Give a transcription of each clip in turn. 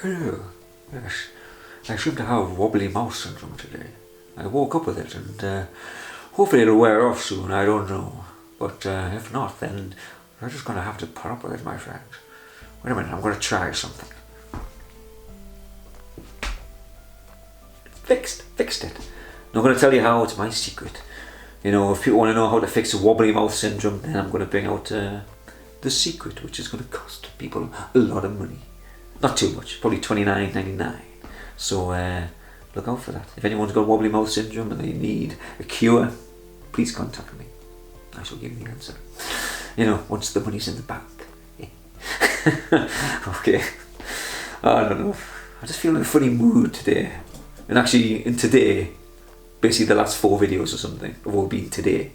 Hello. Yes. I seem to have wobbly mouth syndrome today. I woke up with it and hopefully it'll wear off soon, I don't know. But if not, then you're just going to have to put up with it, my friends. Wait a minute, I'm going to try something. Fixed it. I'm not going to tell you how, it's my secret. You know, if people want to know how to fix a wobbly mouth syndrome, then I'm going to bring out the secret, which is going to cost people a lot of money. Not too much, probably $29.99. So look out for that. If anyone's got wobbly mouth syndrome and they need a cure, please contact me. I shall give you the answer. You know, once the money's in the bank. Okay. I don't know. I just feel in a funny mood today. And actually, in today, basically the last 4 videos or something have all been today.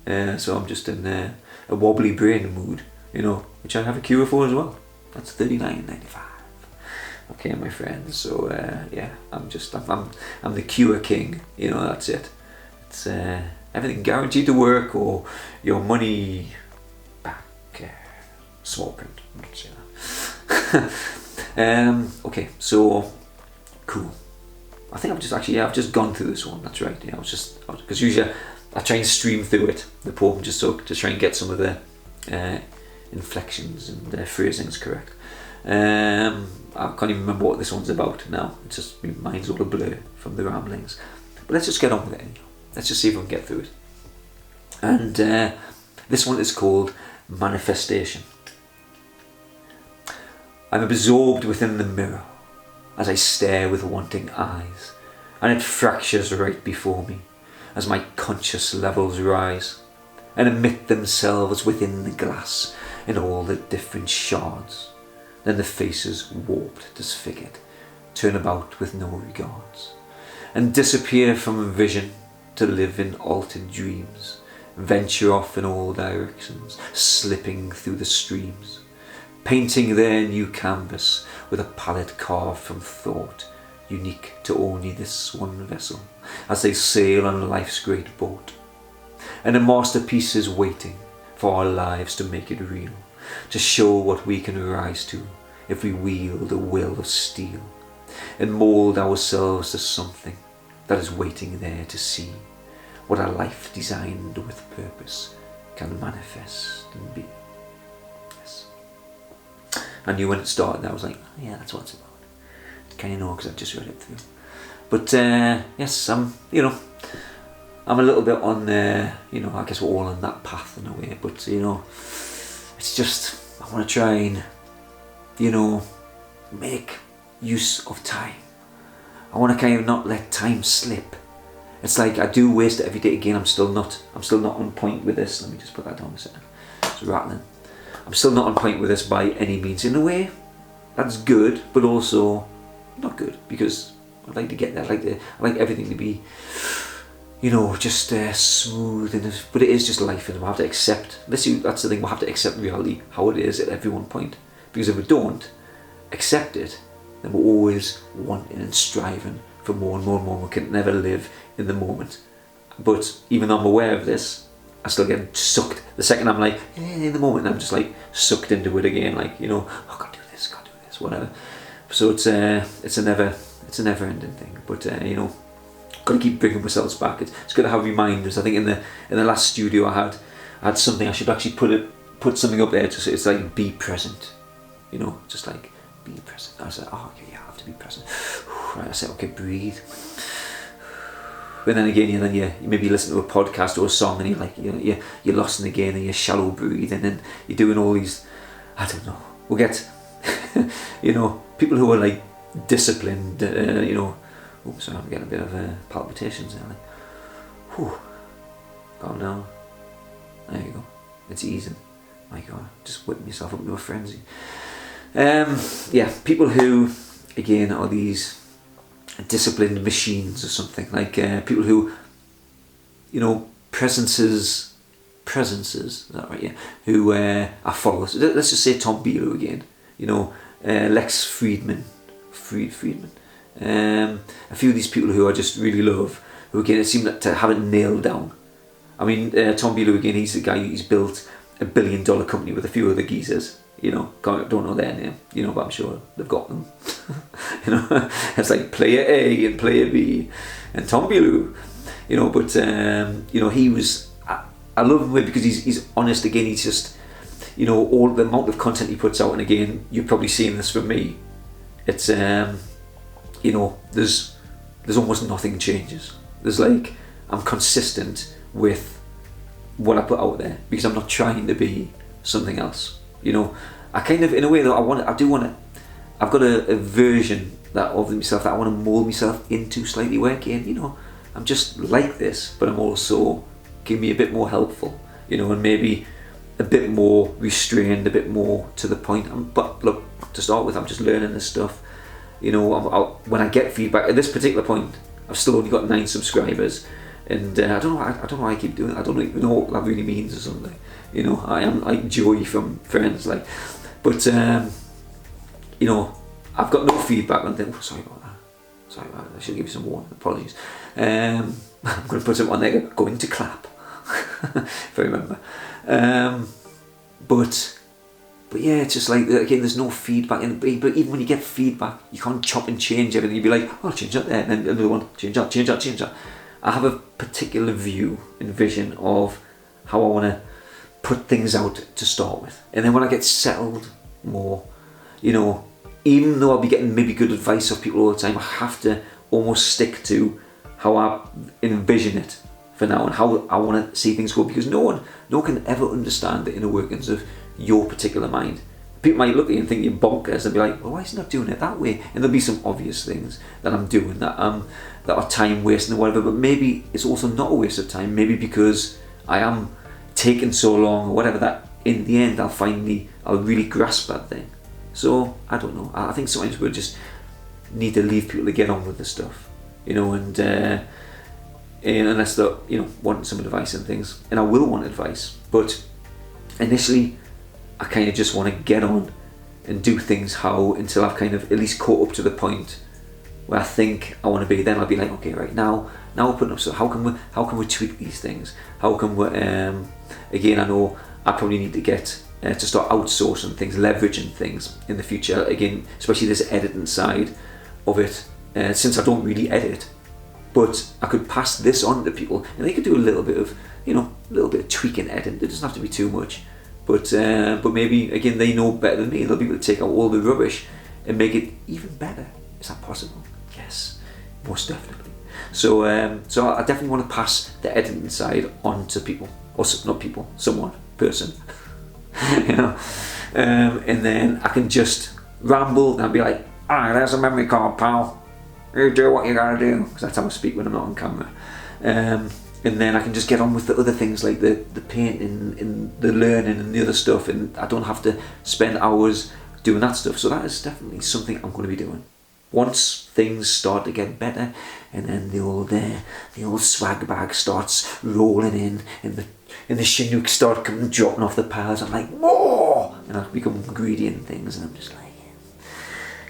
So I'm just in a wobbly brain mood, you know, which I have a cure for as well. That's $39.95. Okay, my friends. So yeah, I'm the cure king. You know, that's it. It's everything guaranteed to work or your money back. Small print. I'm not saying that. Okay, so cool. I think I've just gone through this one. That's right. Yeah, because usually I try and stream through it, the poem, just to try and get some of the inflections and phrasings correct. I can't even remember what this one's about now. It's just my mind's all a blur from the ramblings. But let's just get on with it. Let's just see if we can get through it. And this one is called Manifestation. I'm absorbed within the mirror as I stare with wanting eyes, and it fractures right before me as my conscious levels rise and emit themselves within the glass in all the different shards. Then the faces, warped, disfigured, turn about with no regards, and disappear from vision to live in altered dreams, venture off in all directions, slipping through the streams, painting their new canvas with a palette carved from thought, unique to only this one vessel, as they sail on life's great boat. And a masterpiece is waiting for our lives to make it real, to show what we can rise to if we wield a will of steel, and mould ourselves to something that is waiting there to see what a life designed with purpose can manifest and be. Yes. I knew when it started, I was like, oh, yeah, that's what it's about. Kind of know because I've just read it through. But yes, I'm a little bit on, I guess we're all on that path in a way, but it's just, I want to try and, make use of time. I want to kind of not let time slip. It's like I do waste it every day again. I'm still not on point with this. Let me just put that down a second. It's rattling. I'm still not on point with this by any means. In a way, that's good, but also not good, because I'd like to get there. I like everything to be, just smooth. But it is just life, and we have to accept. That's the thing. We have to accept reality how it is at every one point. Because if we don't accept it, then we're always wanting and striving for more and more and more. We can never live in the moment. But even though I'm aware of this, I still get sucked. The second I'm like, in the moment, I'm just like sucked into it again. Like, oh, gotta do this, whatever. So it's a never ending thing. But gotta keep bringing ourselves back. It's good to have reminders. I think in the last studio I had something. I should actually put something up there to say, it's like be present. Just like be present. I was like, oh okay, yeah, I have to be present. Right, I said, okay, breathe. And then again, you maybe listen to a podcast or a song, and you're lost in the game, and you're shallow breathing, and you're doing all these. I don't know. We'll get, people who are like disciplined. Oops, sorry, I'm getting a bit of palpitations there. Like, whew, calm down. There you go. It's easing. My God, just whipping yourself up into a frenzy. People who, again, are these disciplined machines or something, like people who, presences, is that right? Yeah, who are followers. Let's just say Tom Bealer again, Lex Friedman, a few of these people who I just really love, who again, it seemed to have it nailed down. I mean, Tom Bealer again, he's the guy who's built $1 billion company with a few other geezers, you know, don't know their name, you know, but I'm sure they've got them. You know, it's like player A and player B and Tom Bilou, you know, but you know, I love him because he's honest. Again, he's just, you know, all the amount of content he puts out, and again, you've probably seen this from me, it's you know, there's almost nothing changes. There's like, I'm consistent with what I put out there because I'm not trying to be something else. You know, I kind of, in a way though, I've got a version of myself that I want to mold myself into slightly, where again, you know, I'm just like this, but I'm also can be a bit more helpful, you know, and maybe a bit more restrained, a bit more to the point. But look, to start with, I'm just learning this stuff. You know, when I get feedback, at this particular point, I've still only got 9 subscribers, and I don't know why I keep doing it. I don't even know what that really means or something. You know, I am like Joey from Friends, like, but you know, I've got no feedback on things. Sorry about that. I should give you some warning. Apologies. I'm going to put something on there. Going to clap. If I remember. But yeah, it's just like, again, there's no feedback. But even when you get feedback, you can't chop and change everything. You'd be like, oh, change that there, and then another one, change that. I have a particular view and vision of how I want to put things out to start with. And then when I get settled more, you know, even though I'll be getting maybe good advice of people all the time, I have to almost stick to how I envision it for now and how I want to see things go, because no one can ever understand the inner workings of your particular mind. People might look at you and think you're bonkers and be like, well, why is he not doing it that way? And there'll be some obvious things that I'm doing that are time wasting or whatever, but maybe it's also not a waste of time, maybe because I am taking so long or whatever, that in the end I'll really grasp that thing. So I don't know, I think sometimes we just need to leave people to get on with the stuff, you know, and unless they're, you know, wanting some advice and things, and I will want advice, but initially I kind of just want to get on and do things until I've kind of at least caught up to the point where I think I want to be. Then I'll be like, okay, right, now we're putting up, so how can we tweak these things? How can we, again, I know I probably need to get to start outsourcing things, leveraging things in the future, again, especially this editing side of it, since I don't really edit, but I could pass this on to people and they could do a little bit of, you know, a little bit of tweaking, editing. It doesn't have to be too much, but maybe, again, they know better than me. They'll be able to take out all the rubbish and make it even better. Is that possible? Yes, most definitely. So I definitely want to pass the editing side on to people, or not people, person. You know, and then I can just ramble and be like, alright, there's a memory card, pal. You do what you gotta do, because that's how I speak when I'm not on camera. And then I can just get on with the other things, like the painting and the learning and the other stuff, and I don't have to spend hours doing that stuff. So that is definitely something I'm going to be doing once things start to get better, and then the old swag bag starts rolling in, and the Chinooks start dropping off the piles. I'm like, more, and I become greedy in things, and I'm just like,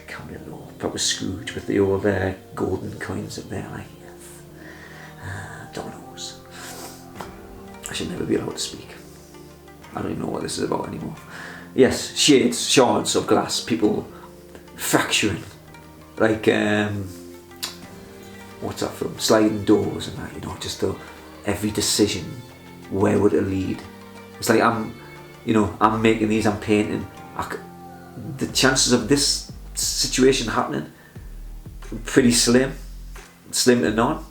count it all, proper Scrooge with the old golden coins up there, like, yes, dominoes. I should never be allowed to speak. I don't even know what this is about anymore. Yes, shards of glass, people fracturing, like what's that from? Sliding doors and that, you know, just every decision, where would it lead? It's like I'm making these, I'm painting. The chances of this situation happening, pretty slim to none.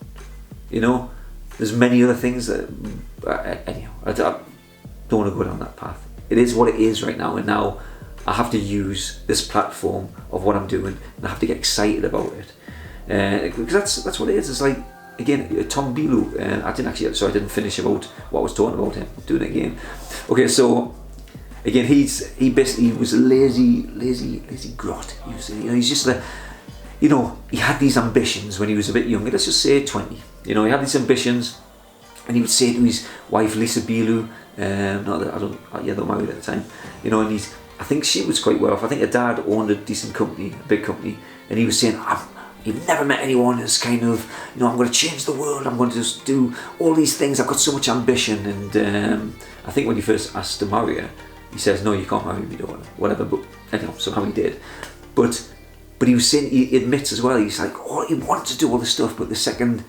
You know, there's many other things that, anyhow, I don't want to go down that path. It is what it is right now, and now I have to use this platform of what I'm doing, and I have to get excited about it, because that's what it is. It's like, again, Tom Bilou, I didn't finish about what I was talking about him. I'm doing it again. Okay, so again, he basically was a lazy grot. He's just he had these ambitions when he was a bit younger. Let's just say 20. He had these ambitions, and he would say to his wife Lisa Bilou, they're married at the time, and I think she was quite well off. I think her dad owned a decent company, a big company, and he was saying, you've never met anyone who's kind of, I'm going to change the world, I'm going to just do all these things, I've got so much ambition. And I think when he first asked to marry her, he says, no, you can't marry my daughter, whatever, but anyhow, somehow he did. But he was saying, he admits as well, he's like, oh, he wanted to do all this stuff, but the second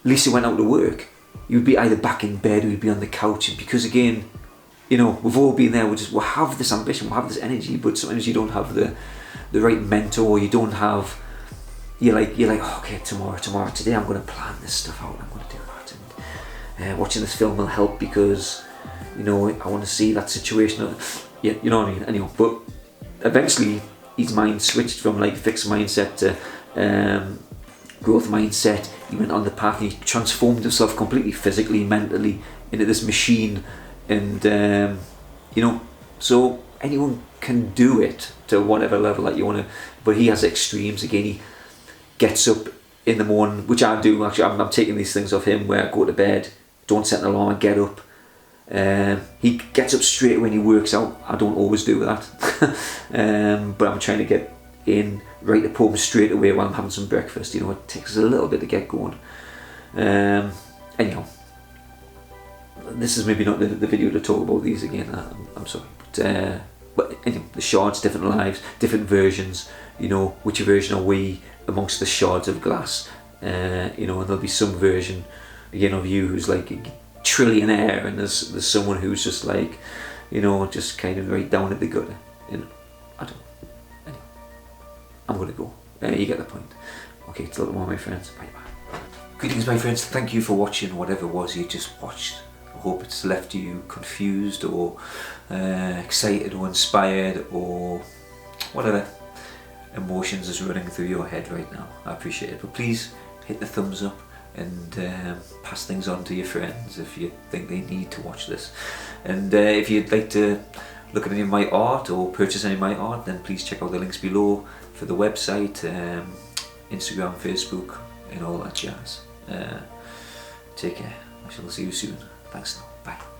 Lisa went out to work, he would be either back in bed or he'd be on the couch. And because again, you know, we've all been there, we'll have this ambition, we'll have this energy, but sometimes you don't have the right mentor, you don't have, you're like, oh, okay, tomorrow, today I'm going to plan this stuff out, I'm going to do that. And watching this film will help because, you know, I want to see that situation. Yeah, you know what I mean? Anyway, but eventually his mind switched from like fixed mindset to growth mindset. He went on the path and he transformed himself completely physically, mentally into this machine. And you know, so anyone can do it to whatever level that you want to, but he has extremes. Again, he gets up in the morning, which I do actually. I'm taking these things off him, where I go to bed, don't set an alarm, and get up. He gets up straight away and he works out. I don't always do that, but I'm trying to get in, write the poem straight away while I'm having some breakfast. You know, it takes a little bit to get going. Anyhow, this is maybe not the video to talk about these again. I'm sorry, but anyway, the shards, different lives, different versions. You know, which version are we amongst the shards of glass? You know, and there'll be some version again of you who's like a trillionaire, and there's someone who's just like, you know, just kind of right down at the gutter. You know, I don't. Anyway, I'm gonna go. You get the point. Okay, till tomorrow, my friends. Bye bye. Greetings, my friends. Thank you for watching whatever it was you just watched. I hope it's left you confused or excited or inspired or whatever emotions is running through your head right now. I appreciate it. But please hit the thumbs up and pass things on to your friends if you think they need to watch this. And if you'd like to look at any of my art or purchase any of my art, then please check out the links below for the website, Instagram, Facebook, and all that jazz. Take care. I shall see you soon. Thanks now. Bye.